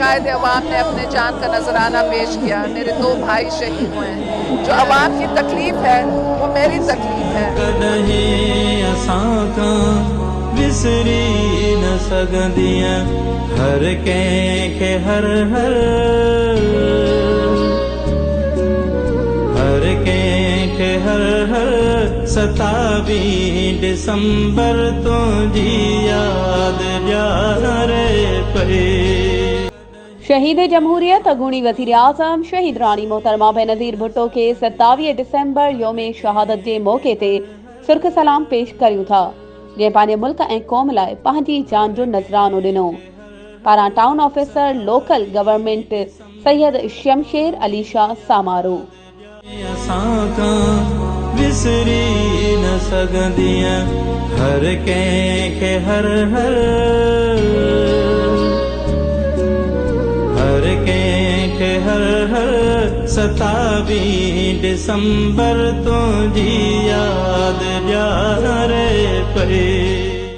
कायदे अवाम ने अपने जान का नजराना पेश किया। मेरे 2 भाई शहीद हुए हैं। जो अवाम की तकलीफ है वो मेरी तकलीफ है। विसरी न सगदियां हर के हर हर हर के हर हर 27 दिसंबर तो जी याद रे पे। शहीद जमहूरियत अगूणी वज़ीर आज़म शहीद रानी मोहतरमा बेनज़ीर भुट्टो के 27 दिसंबर योम शहादत के मौके ते सुर्ख सलाम पेश करियूं था, जे पंहिंजे मुल्क ऐं क़ौम लाइ पंहिंजी जान जो नज़रानो ॾिनो। पारां town officer local government Syed Shamsher Ali Shah सामारो। विसरी न सगदियां हर के हर हर हर के हर हर 27 दिसंबर तो जी याद